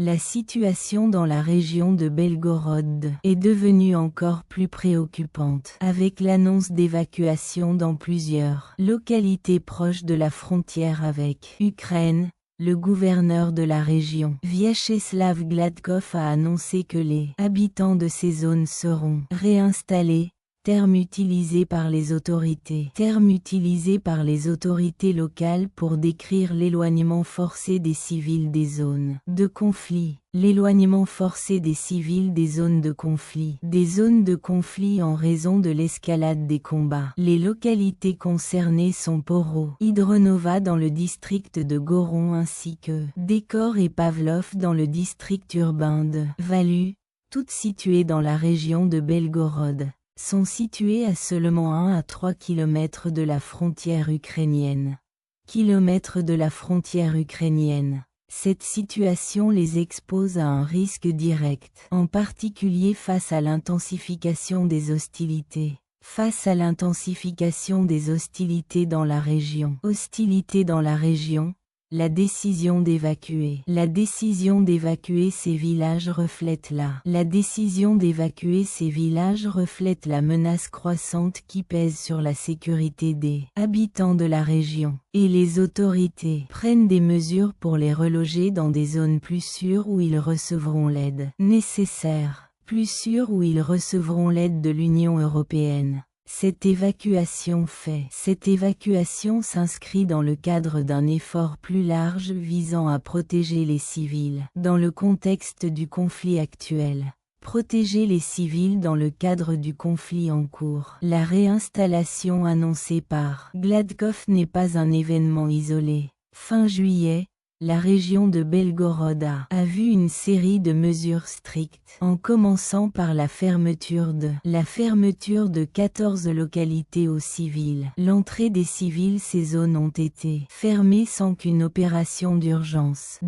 La situation dans la région de Belgorod est devenue encore plus préoccupante, avec l'annonce d'évacuation dans plusieurs localités proches de la frontière avec Ukraine. Le gouverneur de la région, Vyacheslav Gladkov, a annoncé que les habitants de ces zones seront réinstallés. Terme utilisé par les autorités locales pour décrire l'éloignement forcé des civils des zones de conflit. L'éloignement forcé des civils des zones de conflit. Des zones de conflit en raison de l'escalade des combats. Les localités concernées sont Poro, Hydronova dans le district de Goron ainsi que Dekor et Pavlov dans le district urbain de Valu, toutes situées dans la région de Belgorod. Sont situés à seulement 1 à 3 km de la frontière ukrainienne. Cette situation les expose à un risque direct, en particulier face à l'intensification des hostilités. Dans la région. La décision d'évacuer ces villages reflète la menace croissante qui pèse sur la sécurité des habitants de la région, et les autorités prennent des mesures pour les reloger dans des zones plus sûres où ils recevront l'aide nécessaire, de l'Union européenne. Cette évacuation s'inscrit dans le cadre d'un effort plus large visant à protéger les civils dans le contexte du conflit actuel. Protéger les civils dans le cadre du conflit en cours. La réinstallation annoncée par Gladkov n'est pas un événement isolé. Fin juillet, la région de Belgorod a vu une série de mesures strictes, en commençant par la fermeture de 14 localités aux civils. L'entrée des civils, ces zones ont été fermées sans qu'une opération d'urgence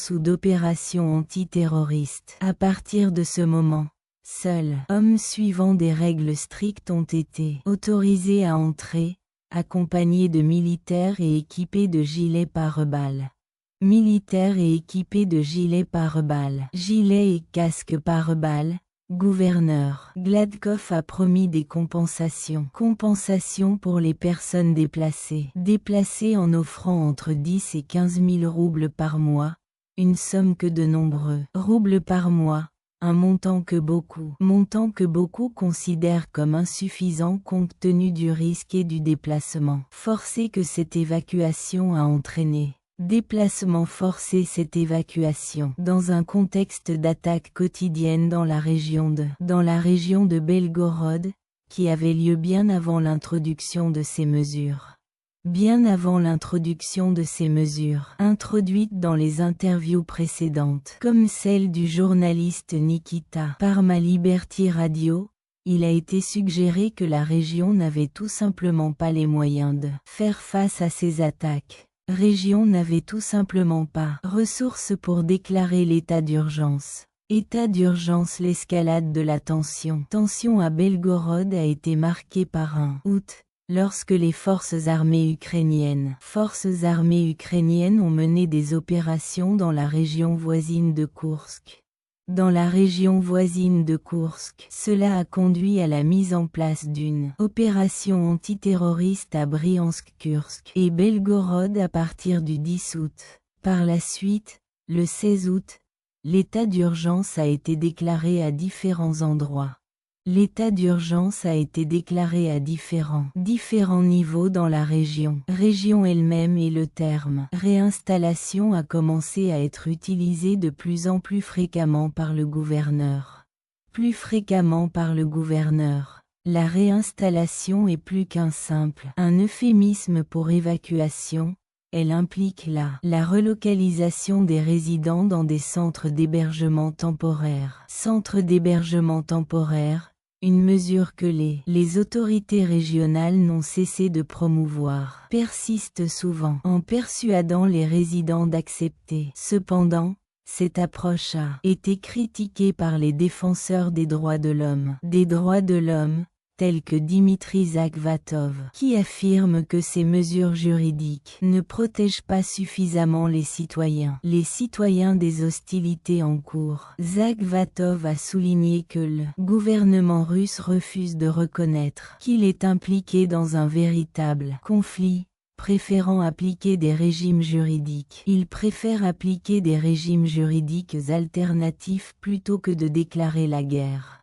ou d'opération antiterroriste. À partir de ce moment, seuls hommes suivant des règles strictes ont été autorisés à entrer, accompagnés de militaires et équipés de gilets pare-balles. Gilets et casques pare-balles. Gouverneur Gladkov a promis des compensations pour les personnes déplacées en offrant entre 10 et 15 000 roubles par mois, une somme que de nombreux roubles par mois, un montant que beaucoup considèrent comme insuffisant compte tenu du risque et du déplacement forcé que cette évacuation a entraîné. Dans un contexte d'attaque quotidienne dans la région de Belgorod, qui avait lieu bien avant l'introduction de ces mesures. Introduites dans les interviews précédentes, comme celle du journaliste Nikita Parma Liberty Radio, il a été suggéré que la région n'avait tout simplement pas les moyens de faire face à ces attaques. Ressources pour déclarer l'état d'urgence. L'escalade de la tension à Belgorod a été marquée par un août, lorsque les forces armées ukrainiennes ont mené des opérations dans la région voisine de Koursk. Cela a conduit à la mise en place d'une opération antiterroriste à Briansk-Kursk et Belgorod à partir du 10 août. Par la suite, le 16 août, l'état d'urgence a été déclaré à différents endroits. L'état d'urgence a été déclaré à différents niveaux dans la région elle-même, et le terme « réinstallation » a commencé à être utilisé de plus en plus fréquemment par le gouverneur. La réinstallation est plus qu'un euphémisme pour évacuation. Elle implique la relocalisation des résidents dans des centres d'hébergement temporaire. Une mesure que les autorités régionales n'ont cessé de promouvoir, persiste souvent en persuadant les résidents d'accepter. Cependant, cette approche a été critiquée par les défenseurs des droits de l'homme, tels que Dimitri Zagvatov, qui affirme que ces mesures juridiques ne protègent pas suffisamment les citoyens des hostilités en cours. Zagvatov a souligné que le gouvernement russe refuse de reconnaître qu'il est impliqué dans un véritable conflit, préférant appliquer des régimes juridiques. Il préfère appliquer des régimes juridiques alternatifs plutôt que de déclarer la guerre.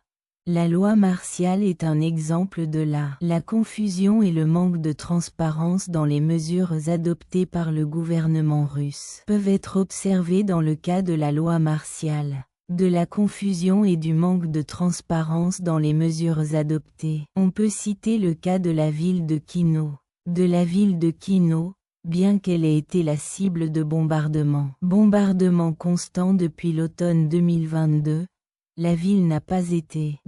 La loi martiale est un exemple de la confusion et le manque de transparence dans les mesures adoptées par le gouvernement russe peuvent être observés dans le cas de la loi martiale, de la confusion et du manque de transparence dans les mesures adoptées. On peut citer le cas de la ville de Kino. Bien qu'elle ait été la cible de bombardements constants depuis l'automne 2022, la ville n'a pas été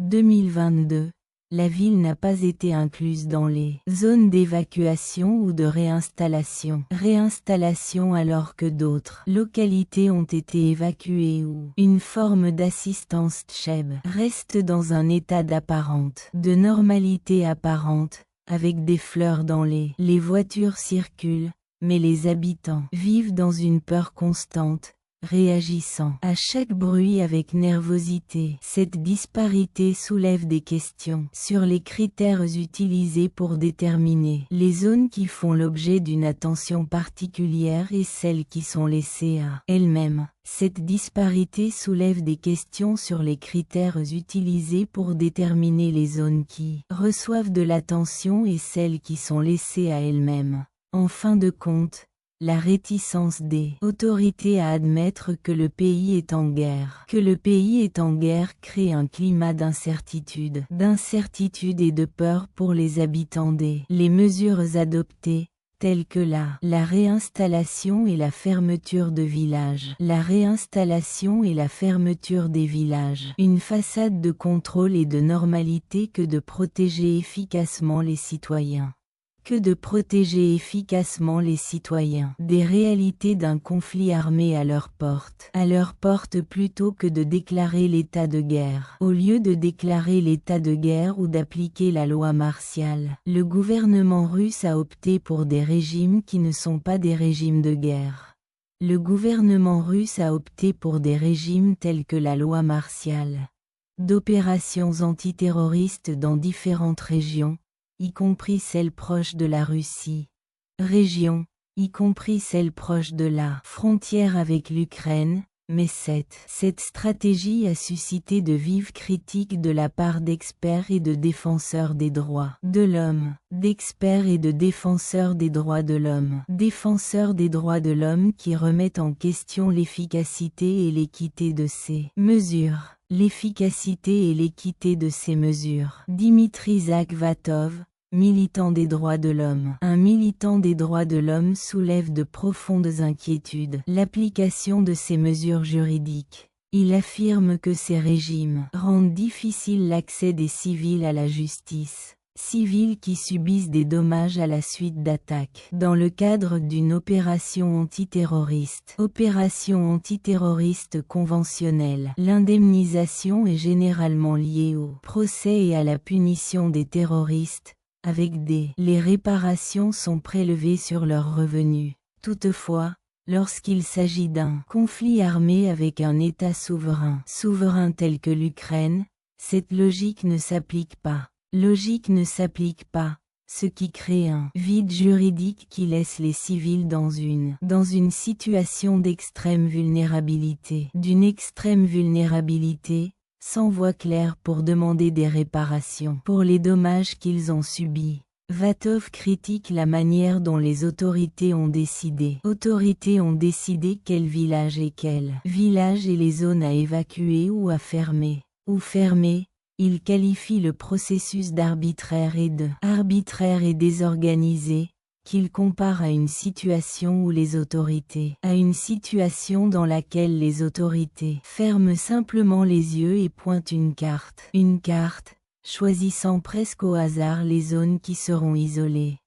incluse dans les zones d'évacuation ou de réinstallation. Alors que d'autres localités ont été évacuées ou une forme d'assistance TCHEB reste dans un état de normalité apparente, avec des fleurs dans les voitures circulent, mais les habitants vivent dans une peur constante, réagissant à chaque bruit avec nervosité. Cette disparité soulève des questions sur les critères utilisés pour déterminer les zones qui font l'objet d'une attention particulière et celles qui sont laissées à elles-mêmes. Cette disparité soulève des questions sur les critères utilisés pour déterminer les zones qui reçoivent de l'attention et celles qui sont laissées à elles-mêmes. En fin de compte, la réticence des autorités à admettre que le pays est en guerre crée un climat d'incertitude et de peur pour les habitants les mesures adoptées, telles que la réinstallation et la fermeture de villages. Une façade de contrôle et de normalité que de protéger efficacement les citoyens. Des réalités d'un conflit armé à leur porte plutôt que de déclarer l'état de guerre. Au lieu de déclarer l'état de guerre ou d'appliquer la loi martiale, le gouvernement russe a opté pour des régimes qui ne sont pas des régimes de guerre. Le gouvernement russe a opté pour des régimes tels que la loi martiale, d'opérations antiterroristes dans différentes régions, y compris celles proches de la Russie. Y compris celles proches de la frontière avec l'Ukraine, mais cette stratégie a suscité de vives critiques de la part d'experts et de défenseurs des droits de l'homme. Défenseurs des droits de l'homme qui remettent en question l'efficacité et l'équité de ces mesures. Dimitri Zagvatov, militant des droits de l'homme. Un militant des droits de l'homme soulève de profondes inquiétudes. L'application de ces mesures juridiques. Il affirme que ces régimes rendent difficile l'accès des civils à la justice. Civils qui subissent des dommages à la suite d'attaques. Dans le cadre d'une opération antiterroriste conventionnelle, l'indemnisation est généralement liée au procès et à la punition des terroristes, les réparations sont prélevées sur leurs revenus. Toutefois, lorsqu'il s'agit d'un conflit armé avec un État souverain tel que l'Ukraine, cette logique ne s'applique pas, ce qui crée un vide juridique qui laisse les civils dans une situation d'extrême vulnérabilité, sans voie claire pour demander des réparations pour les dommages qu'ils ont subis. Vatov critique la manière dont les autorités ont décidé quels villages et les zones à évacuer ou à fermer. Il qualifie le processus d'arbitraire et désorganisé, qu'il compare à une situation dans laquelle les autorités ferment simplement les yeux et pointent une carte, choisissant presque au hasard les zones qui seront isolées.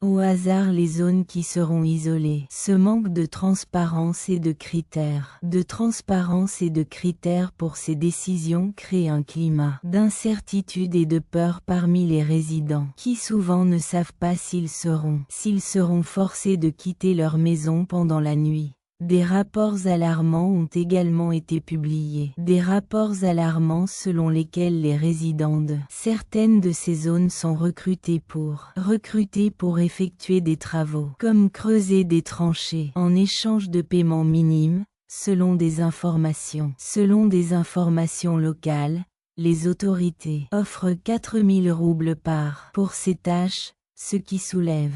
Au hasard les zones qui seront isolées. Ce manque de transparence et de critères. De transparence et de critères pour ces décisions crée un climat d'incertitude et de peur parmi les résidents, qui souvent ne savent pas s'ils seront forcés de quitter leur maison pendant la nuit. Des rapports alarmants ont également été publiés. Des rapports alarmants selon lesquels les résidents de certaines de ces zones sont recrutés pour effectuer des travaux, comme creuser des tranchées, en échange de paiements minimes, selon des informations locales. Les autorités offrent 4000 roubles pour ces tâches, ce qui soulève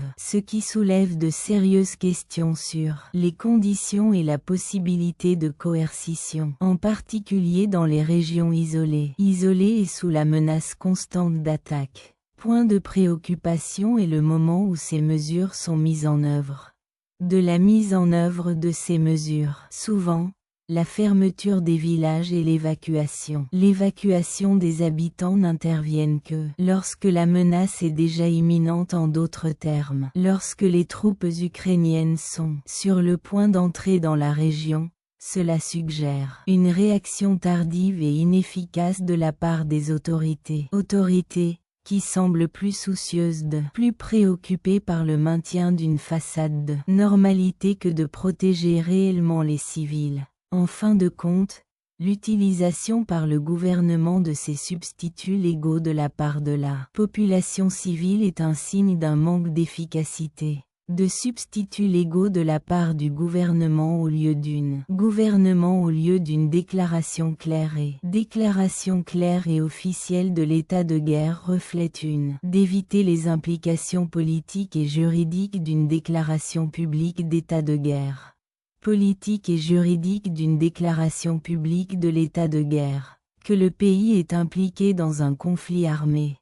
de sérieuses questions sur les conditions et la possibilité de coercition, en particulier dans les régions isolées et sous la menace constante d'attaques. Point de préoccupation est le moment où ces mesures sont mises en œuvre. De la mise en œuvre de ces mesures, souvent, la fermeture des villages et l'évacuation. L'évacuation des habitants n'interviennent que lorsque la menace est déjà imminente, en d'autres termes, lorsque les troupes ukrainiennes sont sur le point d'entrer dans la région. Cela suggère une réaction tardive et inefficace de la part des autorités qui semblent plus préoccupées par le maintien d'une façade de normalité que de protéger réellement les civils. En fin de compte, l'utilisation par le gouvernement de ces substituts légaux de la part de la population civile est un signe d'un manque d'efficacité. De substituts légaux de la part du gouvernement au lieu d'une déclaration claire et officielle de l'état de guerre reflète d'éviter les implications politiques et juridiques d'une déclaration publique d'état de guerre. De l'état de guerre, que le pays est impliqué dans un conflit armé,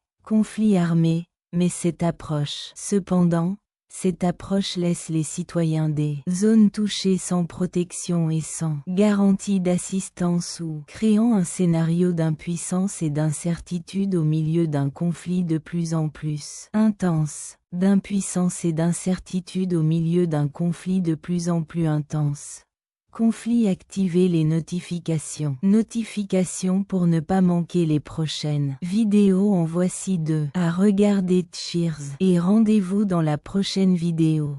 mais cette approche laisse les citoyens des zones touchées sans protection et sans garantie d'assistance, ou créant un scénario d'impuissance et d'incertitude au milieu d'un conflit de plus en plus intense. Conflit. Activez les notifications. Pour ne pas manquer les prochaines vidéos. En voici 2 à regarder. Cheers et rendez-vous dans la prochaine vidéo.